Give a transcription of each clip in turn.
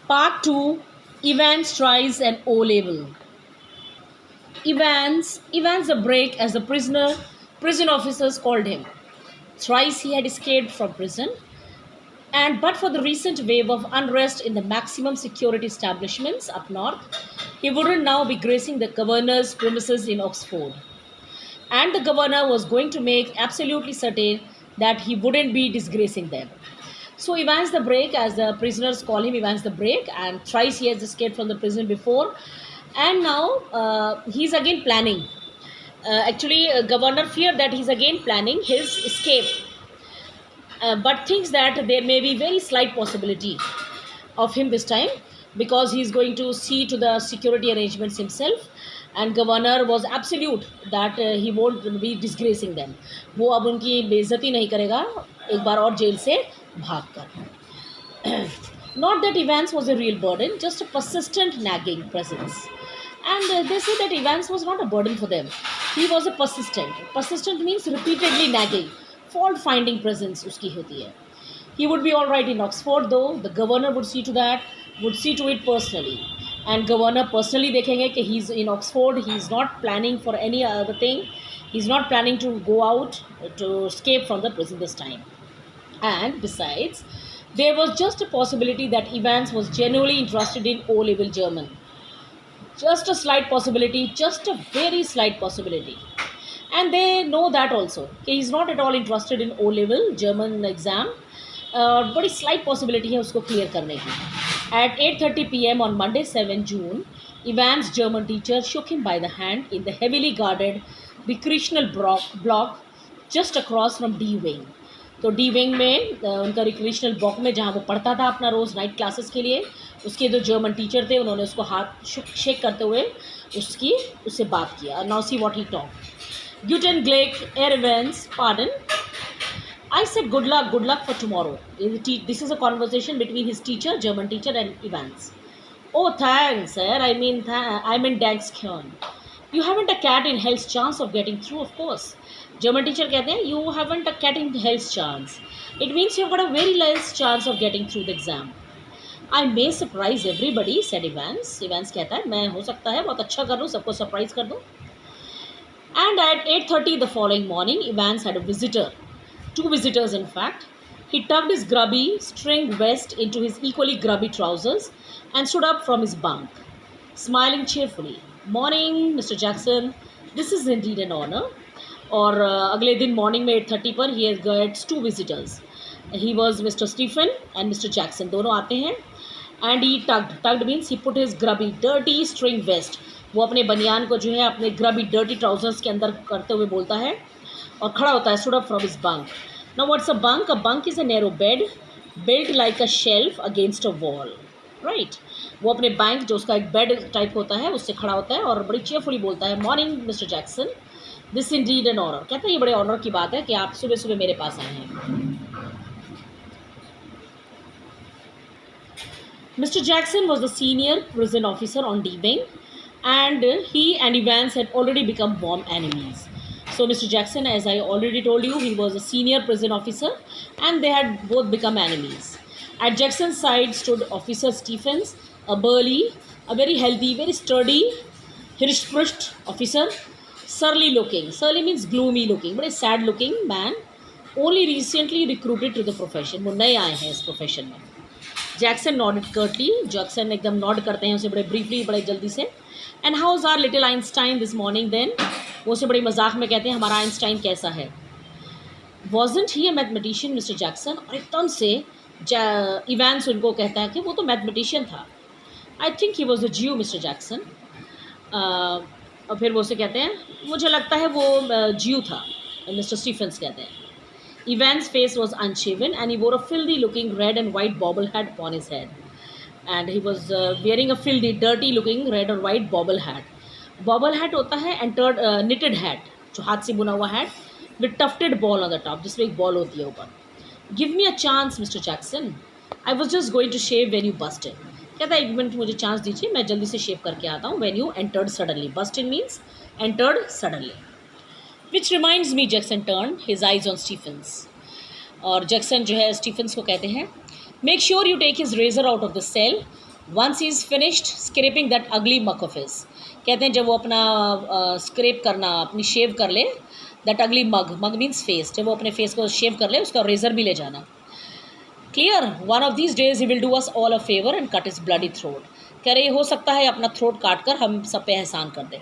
Part 2. Evans tries an O level. Evans the break as the prison officers called him. Thrice he had escaped from prison, and but for the recent wave of unrest in the maximum security establishments up north, he wouldn't now be gracing the governor's premises in Oxford. And the governor was going to make absolutely certain that he wouldn't be disgracing them. So Evans the Break, as the prisoners call him, Evans the Break, and thrice he has escaped from the prison before, and now he's again planning. Governor feared that he's again planning his escape, but thinks that there may be very slight possibility of him this time, because he's going to see to the security arrangements himself, and governor was absolute that he won't be disgracing them. वो अब उनकी बेइज्जती नहीं करेगा एक बार और jail से भाग कर. Not that Evans was a real burden, just a persistent nagging presence. And they say that Evans was not a burden for them. He was a persistent. Persistent means repeatedly nagging, fault finding presence उसकी होती है. He would be all right in Oxford, though. The governor would see to that, would see to it personally. And governor personally देखेंगे कि he's in Oxford, he's not planning for any other thing. He's not planning to go out to escape from the prison this time. And besides, there was just a possibility that Evans was genuinely interested in O-level German. Just a slight possibility, just a very slight possibility. And they know that also. Okay, he's not at all interested in O-level German exam. बड़ी slight possibility है उसको clear करने की. At 8:30 p.m. on Monday 7 June, Evans' German teacher shook him by the hand in the heavily guarded recreational block just across from D wing. तो D wing में उनका recreational block में जहाँ वो पढ़ता था अपना रोज़ नाइट क्लासेस के लिए, उसके जो जर्मन टीचर थे उन्होंने उसको हाथ शेक करते हुए उससे बात किया. Now see what he talk. Guten Glück, Herr Evans, pardon. I said good luck for tomorrow. This is a conversation between his teacher, German teacher, and Evans. Oh, thanks, sir. I mean thanks, Kyon. You haven't a cat in hell's chance of getting through, of course. German teacher कहते हैं you haven't a cat in hell's chance. It means you've got a very less chance of getting through the exam. I may surprise everybody, said Evans. Evans कहता है मैं हो सकता है बहुत अच्छा कर लूँ, सबको सरप्राइज कर दूँ. And at 8:30 the following morning, Evans had a visitor. 2 visitors, in fact. He tucked his grubby string vest into his equally grubby trousers and stood up from his bunk, smiling cheerfully. Morning, Mr. Jackson. This is indeed an honor. और अगले दिन morning में 8:30 पर he gets 2 visitors. He was Mr. Stephen and Mr. Jackson. दोनों आते हैं. And he tugged means he put his grubby dirty string vest. वो अपने बनियान को जो है अपने grubby dirty trousers के अंदर करते हुए बोलता है और खड़ा होता है. Stood up from his bunk. Now what's a bunk? A bunk is a narrow bed built like a shelf against a wall. Right? वो अपने बैंक जो उसका एक बेड टाइप होता है उससे खड़ा होता है और बड़ी चेयरफुली बोलता है morning Mister Jackson. This indeed an honour. कहता है ये बड़े ऑनर की बात है कि आप सुबह सुबह मेरे पास आए हैं. Mr. Jackson was the senior prison officer on D Wing, and he and Evans had already become warm enemies. So Mr. Jackson, as I already told you, he was a senior prison officer, and they had both become enemies. At Jackson's side stood Officer Stephens, a burly, a very healthy, very sturdy, hirschbrust officer, surly looking. Surly means gloomy looking, but a sad looking man, only recently recruited to the profession. वो नए आए हैं इस profession में. Jackson nodded curtly. Jackson एकदम nod करते हैं उसे बड़े ब्रीफली, बड़े जल्दी से. And how is our little Einstein this morning then. वो उसे बड़ी मजाक में कहते हैं हमारा आइंस्टाइन कैसा है. वॉजेंट ही अ मैथमेटिशियन मिस्टर जैक्सन. और एकदम से इवांस उनको कहता है कि वो तो मैथमेटिशियन था. I think he was a ज्यू मिस्टर जैक्सन. और फिर वो उसे कहते हैं मुझे लगता है वो ज्यू था. मिस्टर स्टीफेंस कहते हैं. Evans' face was unshaven and he wore a filthy looking red and white bobble hat upon his head. And he was wearing a filthy, dirty looking red or white bobble hat. Bobble hat होता है knitted hat, जो हाथ से बुना हुआ hat with tufted ball on the top, जिसमें एक ball होती है ऊपर. Give me a chance, Mr. Jackson. I was just going to shave when you busted. कहता है एक मिनट मुझे चांस दीजिए, मैं जल्दी से शेव करके आता हूँ. When you entered suddenly. Busted means entered suddenly. Which reminds me, Jackson turned his eyes on Stephens. और जैक्सन जो है स्टीफेंस को कहते हैं make sure you take his razor out of the cell once he is finished scraping that ugly mug of his, कहते हैं जब वो अपना स्क्रेप करना, अपनी शेव कर ले, दैट अगली मग, मग मीन्स फेस, जब वो अपने फेस को शेव कर ले उसका रेजर भी ले जाना। Clear, one of these days he will do us all a favour and cut is bloody throat, कह रहे हो सकता है अपना थ्रोट काट कर हम सब पे एहसान कर दे।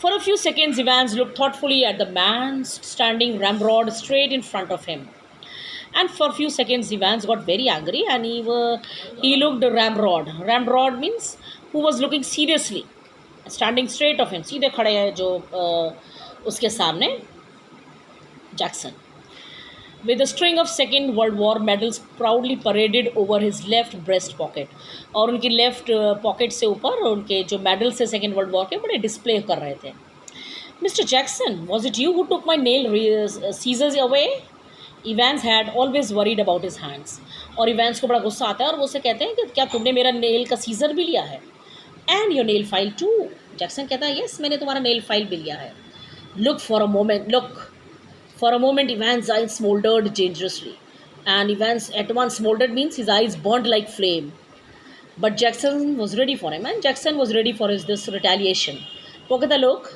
For a few seconds Evans look thoughtfully at the man standing ramrod straight in front of him, and for a few seconds Evans got very angry and he looked Ramrod. Ramrod means who was looking seriously, standing straight of him, सीधे खड़े है जो उसके सामने Jackson, with a string of Second World War medals proudly paraded over his left breast pocket, और उनकी left pocket से ऊपर उनके जो मेडल्स थे सेकेंड वर्ल्ड वॉर के बड़े डिस्प्ले कर रहे थे। Mister Jackson, was it you who took my nail scissors away? Evans had always worried about his hands, और इवेंस को बड़ा गुस्सा आता है और वो उससे कहते हैं कि क्या तुमने मेरा नेल का सीजर भी लिया है? And your nail file too, Jackson कहता है यस, मैंने तुम्हारा नेल फाइल भी लिया है। Look for a moment Evans eyes smouldered dangerously, and Evans at once smoldered means his eyes burned like flame, but Jackson was ready for him, and Jackson was ready for his this retaliation। वो कहता लोग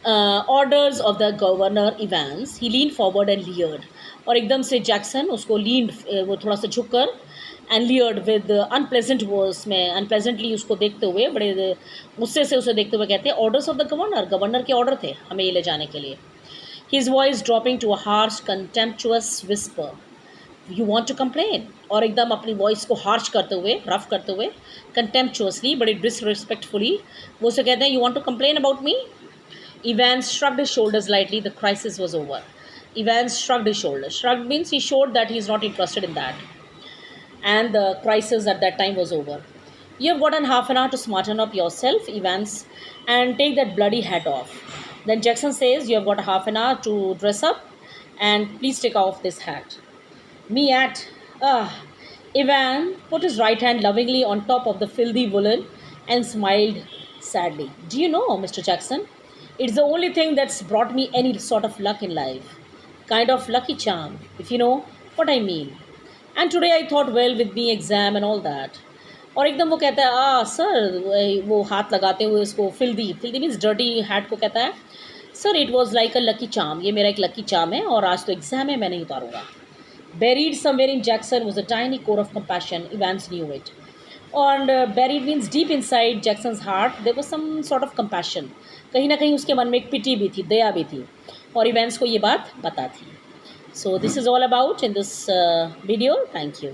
orders of the governor Evans, he lean forward and leered, और एकदम से Jackson उसको लीन, वो थोड़ा सा झुक कर, एंड लियर्ड विद अनप्लेजेंट वर्ड्स में, अनप्लेजेंटली उसको देखते हुए, बड़े गुस्से से उसे देखते हुए कहते हैं orders of the governor, governor के ऑर्डर थे हमें ये ले जाने के लिए। His voice dropping to a harsh contemptuous whisper, you want to complain, और एकदम अपनी वॉइस को हार्श करते हुए, रफ करते हुए, कंटेम्पचुअसली, बड़े डिसरिस्पेक्टफुली वो उसे कहते हैं you want to complain about me? Evans shrugged his shoulders lightly. The crisis was over. Evans shrugged his shoulders. Shrugged means he showed that he is not interested in that. And the crisis at that time was over. You have gotten half an hour to smarten up yourself, Evans, and take that bloody hat off. Then Jackson says, you have got half an hour to dress up, and please take off this hat. Me at? Evan put his right hand lovingly on top of the filthy woolen and smiled sadly. Do you know, Mr. Jackson? It's the only thing that's brought me any sort of luck in life. Kind of lucky charm, if you know what I mean. And today I thought well with me exam and all that. और एकदम वो कहता है sir, वो हाथ लगाते हुए उसको फिल्दी मीन्स डर्टी हैट को कहता है sir it was like a lucky charm, ये मेरा एक लकी चार्म है और आज तो एग्जाम है, मैं नहीं उतारूँगा। Buried somewhere in Jackson was a tiny core of compassion. Evans knew it. And buried means deep inside Jackson's heart there was some sort of compassion. कहीं ना कहीं उसके मन में एक पिटी भी थी, दया भी थी, और इवेंट्स को ये बात पता थी। So this is all about in this video. Thank you.